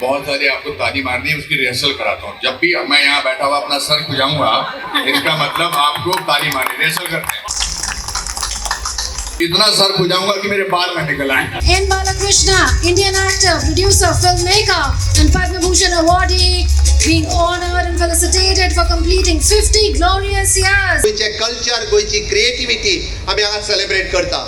बहुत सारी आपको ताली मारनी है, उसकी रिहर्सल कराता हूँ। जब भी मैं यहाँ बैठा हुआ अपना सर खुजाऊंगा, इसका मतलब आपको ताली मारनी, रिहर्सल करते हैं। इतना सर खुजाऊंगा कि मेरे बाल में निकल आए। N. Balakrishna, Indian actor, producer, filmmaker, and Padma Bhushan awardee, being honored and felicitated for completing 50 glorious years. गोयचे कल्चर, गोयची क्रिएटिविटी आम्ही आज सेलिब्रेट करता.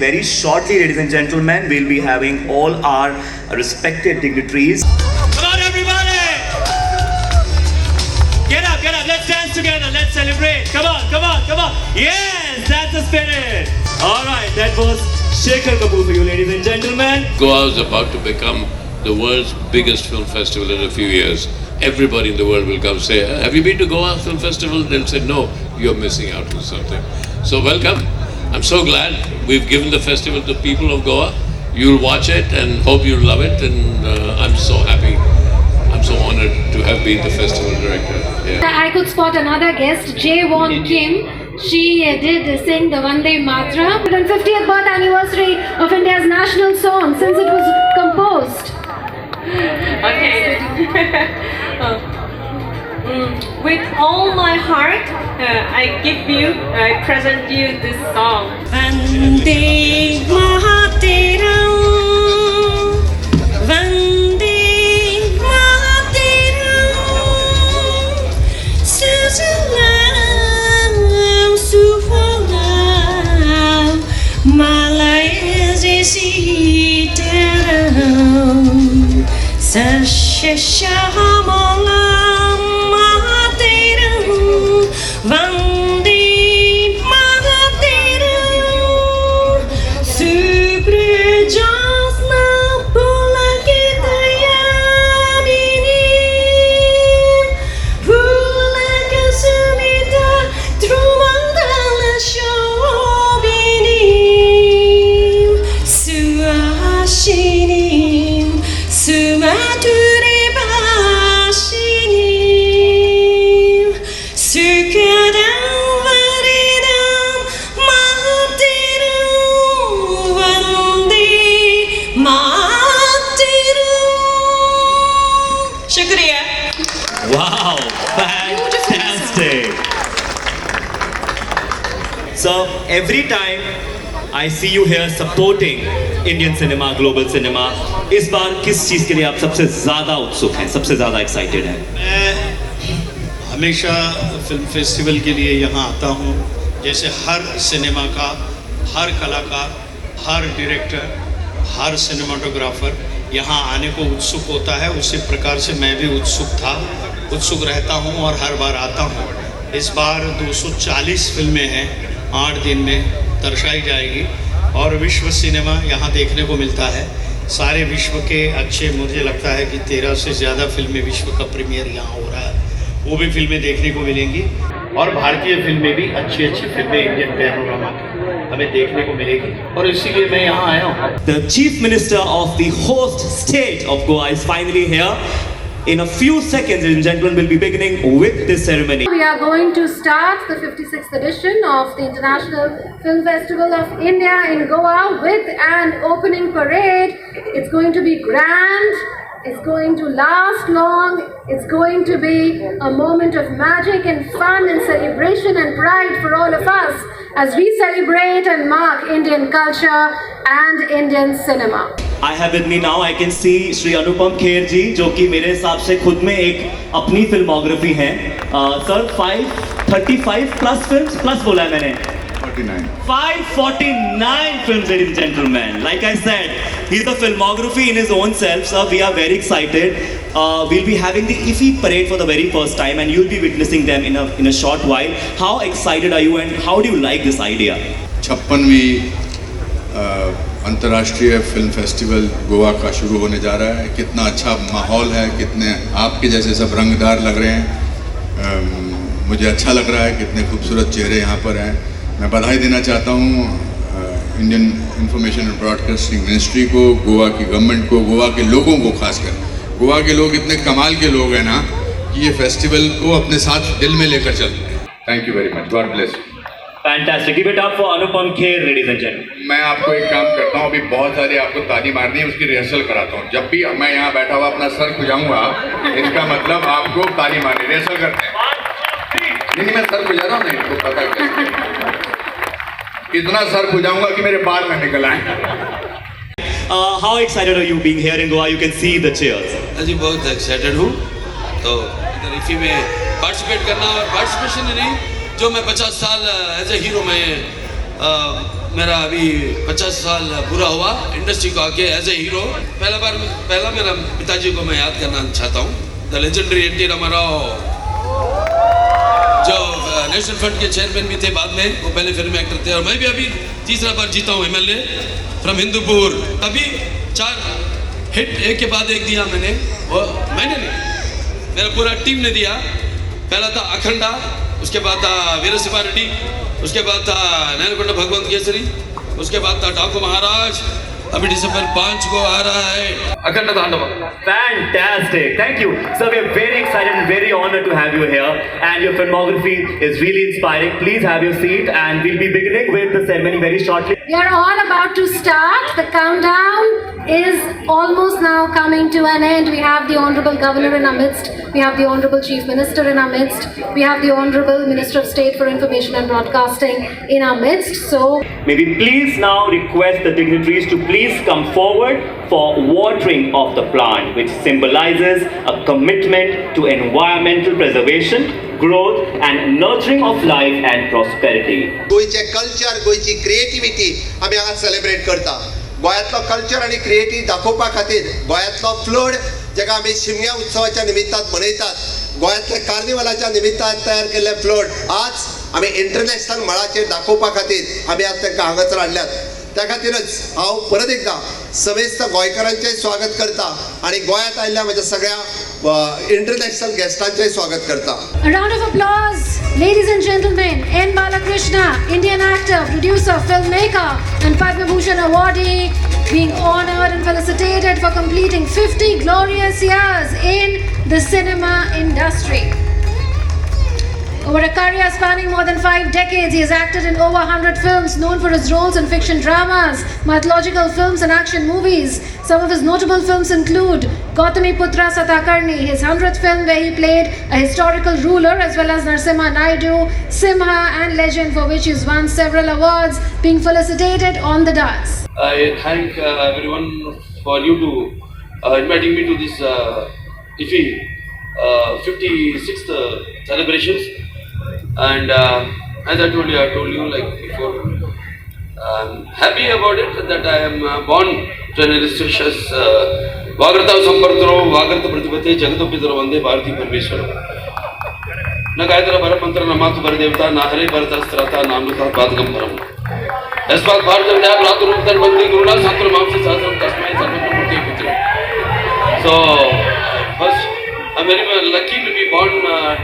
Very shortly, ladies and gentlemen, we'll be having all our respected dignitaries. Come on, everybody! Get up, let's dance together, let's celebrate. Come on. Yes, that's the spirit. All right, that was Shekhar Kapoor for you, ladies and gentlemen. Goa is about to become the world's biggest film festival in a few years. Everybody in the world will come say, have you been to Goa Film Festival? They'll say, no, you're missing out on something. So welcome. I'm so glad we've given the festival to people of Goa. You'll watch it and hope you love it. And I'm so happy. I'm so honored to have been the festival director. Yeah. I could spot another guest, Jaewon Kim. She did sing the Vande Mataram. 150th birth anniversary of India's national song since it was composed. Okay. With all my heart, I present you this song. Vande Mataram, Vande Mataram, Sujalam Sufalam, Malaya Sitaram, Sashashamalam. Vande Mataram, Suprajasna Pulakitayamini, Pulakasumita Trumandala Shobini, Suashini, Sumaturi Bashini, Wow, fantastic. So every time I see you here supporting Indian cinema, global cinema, इस बार किस चीज के लिए आप सबसे ज्यादा उत्सुक हैं, सबसे ज्यादा एक्साइटेड हैं? मैं हमेशा फिल्म फेस्टिवल के लिए यहाँ आता हूँ। जैसे हर सिनेमा का, हर कलाकार, हर डायरेक्टर, हर सिनेमाटोग्राफर यहाँ आने को उत्सुक होता है, उसी प्रकार से मैं भी उत्सुक रहता हूँ और हर बार आता हूँ। इस बार 240 फिल्में हैं, 8 दिन में दर्शाई जाएगी और विश्व सिनेमा यहाँ देखने को मिलता है। सारे विश्व के अच्छे, मुझे लगता है कि 13 से ज़्यादा फिल्में विश्व का प्रीमियर यहाँ हो रहा है, वो भी फिल्में देखने को मिलेंगी और भारतीय फिल्में भी अच्छी फिल्में इंडियन पैनोरामा की हमें देखने को मिलेगी और इसीलिए मैं यहाँ आया हूँ। The Chief Minister of the host state of Goa is finally here. In a few seconds, ladies and gentlemen, we'll be beginning with this ceremony. We are going to start the 56th edition of the International Film Festival of India in Goa with an opening parade. It's going to be grand. It's going to last long. It's going to be a moment of magic and fun and celebration and pride for all of us as we celebrate and mark Indian culture and Indian cinema. I have with me now, I can see Shri Anupam Kher ji, जो कि मेरे हिसाब से खुद में एक अपनी filmography है. सर 535 प्लस फिल्म्स प्लस बोला है मैंने. 49. 549 films, ladies and gentlemen. Like I said, he's a filmography in his own self, sir. We are very excited. We'll be having the IFFI parade for the very first time, and you'll be witnessing them in a short while. How excited are you, and how do you like this idea? 56वीं अंतर्राष्ट्रीय film festival Goa का शुरू होने जा रहा है. कितना अच्छा माहौल है, कितने आपके जैसे सब रंगदार लग रहे हैं. मुझे अच्छा लग रहा है, कितने खूबसूरत चेहरे यहाँ पर हैं. मैं बधाई देना चाहता हूँ Indian information and broadcasting ministry को, गोवा की गवर्नमेंट को, गोवा के लोगों को. खासकर गोवा के लोग इतने कमाल के लोग हैं ना कि ये फेस्टिवल को अपने साथ दिल में लेकर चलते हैं. Thank you very much. God bless. Fantastic. Give it up for Anupam Kher, ladies and gentlemen. मैं आपको एक काम करता हूँ, अभी बहुत सारे आपको ताली मारनी है, उसकी रिहर्सल कराता हूँ. जब भी मैं यहाँ बैठा हुआ अपना सर खुजाऊंगा, इसका मतलब आपको ताली मारनी. रिहर्सल करते हैं. नहीं मैं सर खुजा रहा हूँ, नहीं तो पता कैसे इतना सर खुजाऊंगा कि मेरे बाल में निकल आए. How excited are you being here in Goa? You can see the cheers. जी बहुत एक्साइटेड हूँ. तो इधर इफ़ी में पार्टिसिपेट करना, और पार्टिसिपेशन ही नहीं, जो मैं 50 साल एज ए हीरो में मेरा अभी 50 साल पूरा हुआ इंडस्ट्री को आके एज ए हीरो. पहला मेरा पिताजी को मैं याद करना चाहता हूँ. The legendary N T Rama Rao, जो नेशनल फ्रंट के चेयरमैन भी थे बाद में, वो पहले फिल्म एक्टर थे. और मैं भी अभी तीसरा बार जीता हूँ MLA फ्रॉम हिंदूपुर. अभी 4 हिट एक के बाद एक दिया मैंने. वो मैंने नहीं, मेरा पूरा टीम ने दिया. पहला था अखंडा, उसके बाद था वीरसिम्हा रेड्डी, उसके बाद था नैनकोंडा भगवंत केसरी, उसके बाद था डाकू महाराज. अभी December 5 को आ रहा है अखंड तांडव. Fantastic. Thank you. Sir, we are very excited and very honored to have you here. And your filmography is really inspiring. Please have your seat, and we'll be beginning with the ceremony very shortly. We are all about to start. The countdown is almost now coming to an end. We have the Honorable Governor in our midst. We have the Honorable Chief Minister in our midst. We have the Honorable Minister of State for Information and Broadcasting in our midst. So, May we please now request the dignitaries to please come forward for watering of the plant, which symbolizes a commitment to environmental preservation, growth and nurturing of life and prosperity. गोयचे culture, गोयची creativity आमी हांगा celebrate करता. गोंयांतलो culture आनी creative दाखोवपा खातीर गोंयांतलो फ्लोट, जेका आमी शिमग्या उत्सवाच्या निमित्तान मनयतात, गोंयांतल्या कार्निवलाच्या निमित्तान तयार केल्ले फ्लोट आज आमी इंटरनॅशनल मळाचेर दाखोवपा खातीर आमी आज तांकां हांगासर हाडल्यात. त्या खातीरच हांव परत एकदा समेस्त गोंयकारांचें स्वागत करता आणि गोंयांत आयिल्ल्या म्हज्या सगळ्या इंटरनॅशनल गेस्टांचें स्वागत करता. a round of applause, ladies and gentlemen. N. Balakrishna, Indian actor, producer, filmmaker, and Padma Bhushan awardee, being honored and felicitated for completing 50 glorious years in the cinema industry. Over a career spanning more than 5 decades, he has acted in over 100 films, known for his roles in fiction dramas, mythological films and action movies. Some of his notable films include Gautami Putra Satakarni, his 100th film where he played a historical ruler, as well as Narsimha Naidu, Simha and Legend, for which he's won several awards, being felicitated on the dais. I thank everyone for you to inviting me to this IFFI 56th celebrations. And as I told you like before, I'm happy about it that I am born to an illustrious Vagrata Sampartro, Vagrata Pratipate, Jagatopidro Vande Bharati Parmeshwara. Nagaitra Baramantra Namatu Baradevta, Nahare Bharatastrata, Namluta Badgambaram. Espat Bharata Vidya Ratu Ruptar Bandi Guruna Satra Mamsi Sasam Tasmai Sarvata Putra. So, first, I'm very lucky to be born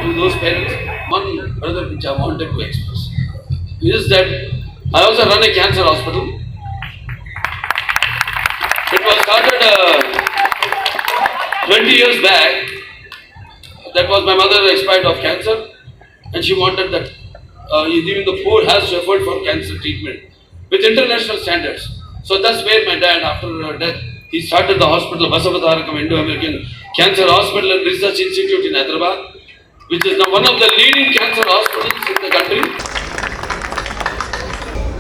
to those parents. One brother which I wanted to express is that I also run a cancer hospital. It was started 20 years back That was my mother expired of cancer, and she wanted that even the poor has to afford for cancer treatment with international standards. So that's where my dad, after her death, he started the hospital, Basavatarakam Indo-American Cancer Hospital and Research Institute in Hyderabad, which is now one of the leading cancer hospitals in the country.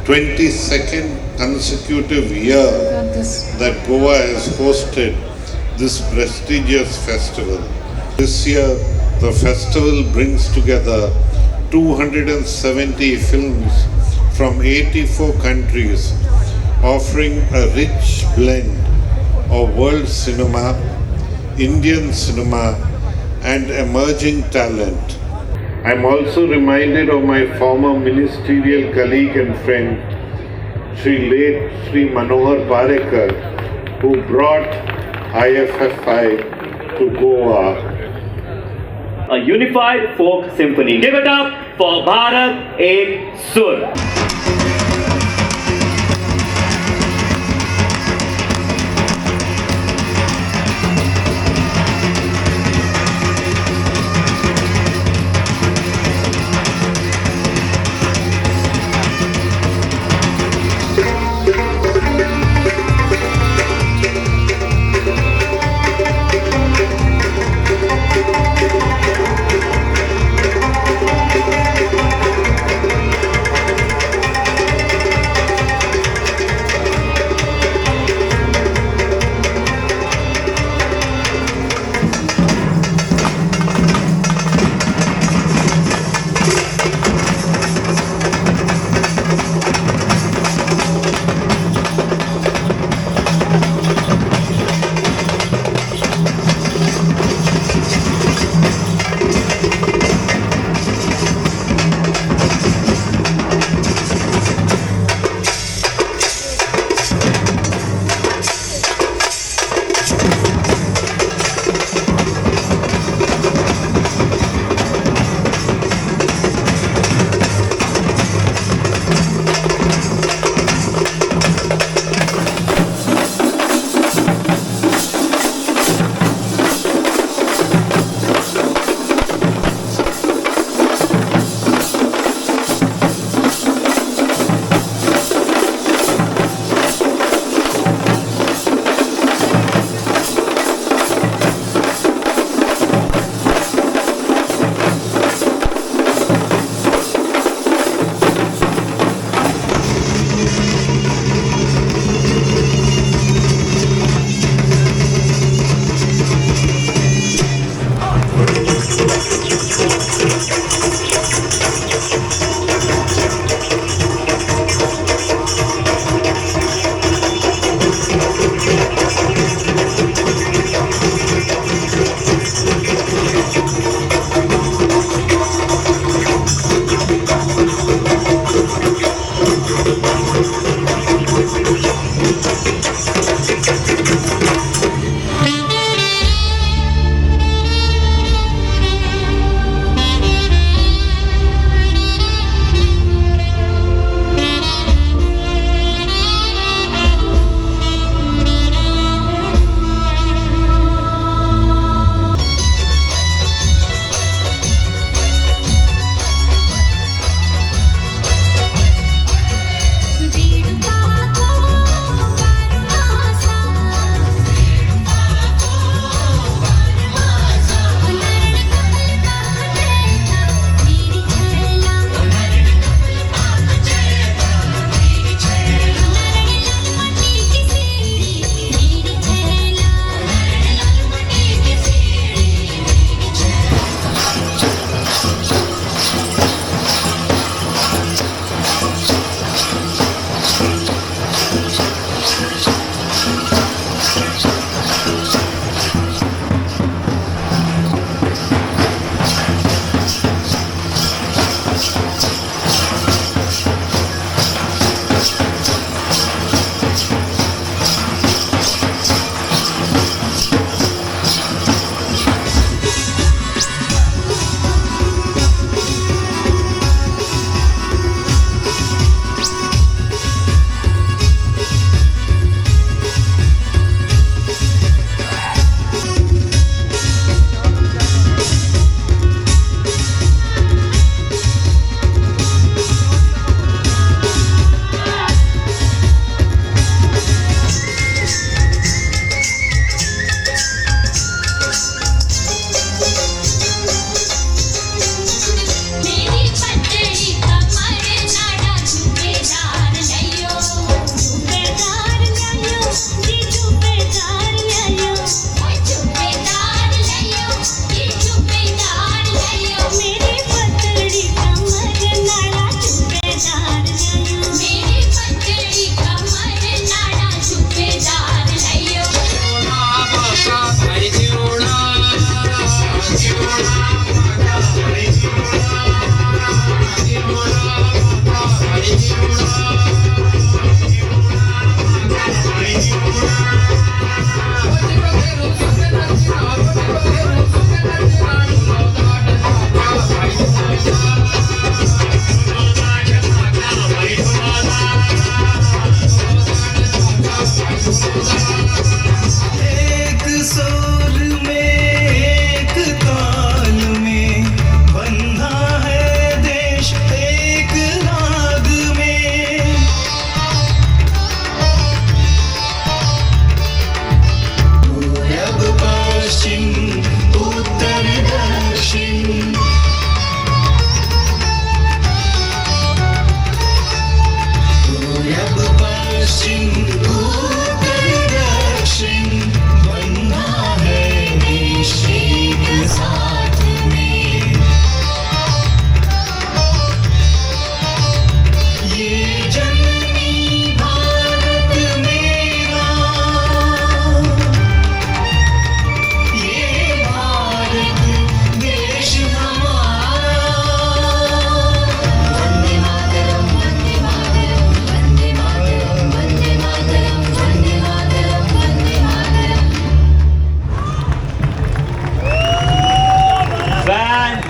22nd consecutive year that Goa has hosted this prestigious festival. This year, the festival brings together 270 films from 84 countries, offering a rich blend of world cinema, Indian cinema, and emerging talent. I'm also reminded of my former ministerial colleague and friend, Sri Manohar Parekar, who brought IFFI to Goa. A unified folk symphony. Give it up for Bharat Ek Sur.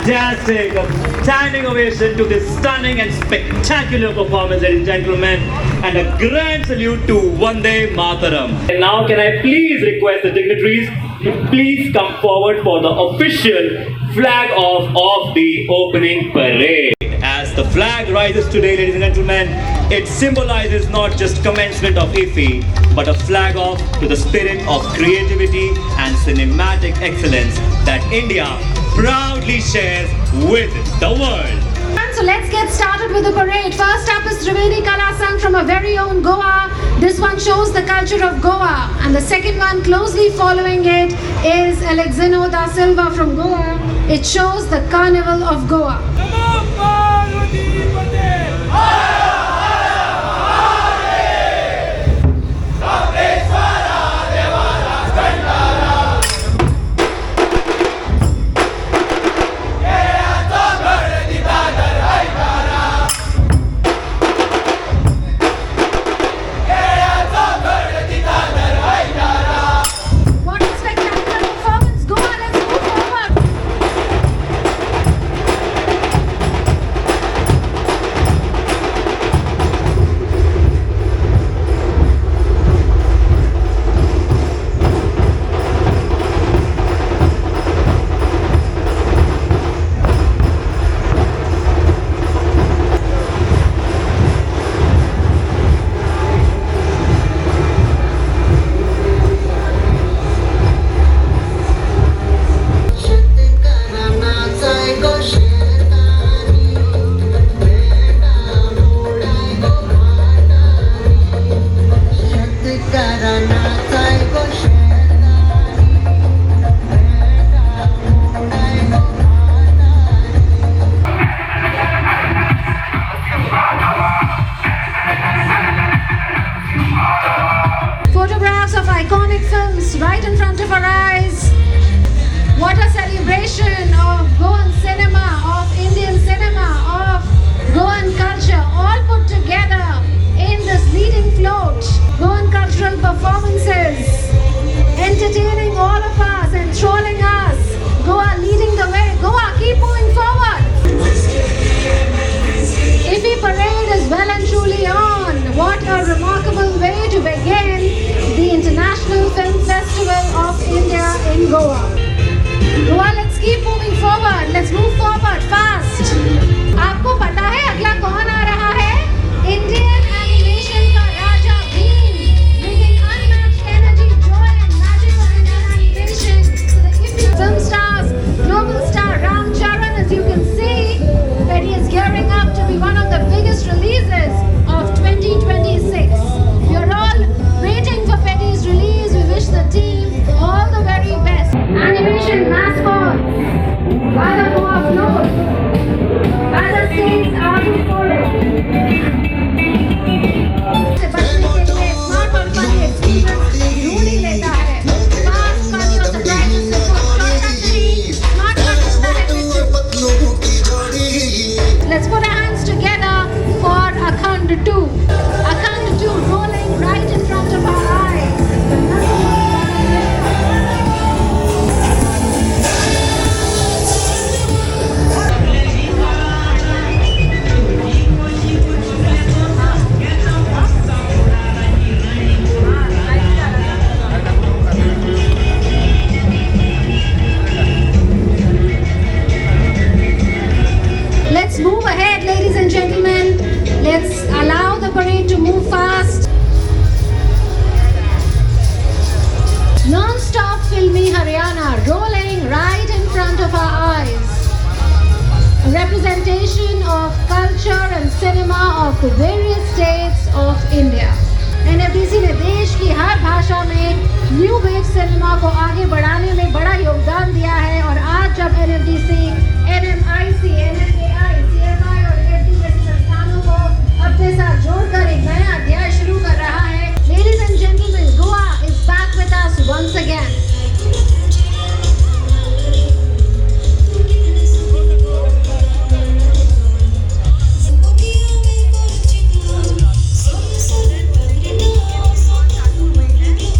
fantastic. A standing ovation to this stunning and spectacular performance, ladies and gentlemen. And a grand salute to Vande Mataram. And now can I please request the dignitaries to please come forward for the official flag off of the opening parade. As the flag rises today, ladies and gentlemen, it symbolizes not just commencement of IFFI, but a flag off to the spirit of creativity and cinematic excellence that India proudly shares with the world. So let's get started with the parade. First up is Trivedi Kala Sangh from our very own Goa. This one shows the culture of Goa. And the second one closely following it is Alexino da Silva from Goa. It shows the Carnival of Goa. What a spectacular performance. Goa, let's move forward. Photographs of iconic films right in front of our eyes. What a celebration of Goan cinema, of Indian cinema, of Goan culture, all put together in this leading float. Goan cultural performances, entertaining all of us, enthralling us. Goa leading the way. Goa, keep moving forward. IFFI parade is well and truly on. What a remarkable way to begin the International Film Festival of India in Goa. Goa, let's keep moving forward. Let's move forward fast. आपको पता है अगला कौन आ रहा है? Indian animation का राजा Bhim, bringing unmatched energy, joy and magic of Indian animation to the IFFI film stars, global star Ram Charan. As you can see, that he is gearing up to be one of the biggest releases of 2026. You're all waiting for Petty's release. We wish the team all the very best. Animation mascot by the Goa float. Other states are before it. बचने के लिए smart और funny experience ढूंढ ही लेता है. Fast, funny और surprising से short smart कर देता है picture. Let's put our hands together for Akhand 2. Akhand 2 rolling right in front of our eyes. Let's move ahead, ladies and gentlemen. Let's allow the parade to move fast. Non-stop filmy Haryana rolling right in front of our eyes. A representation of culture and cinema of the various states of India.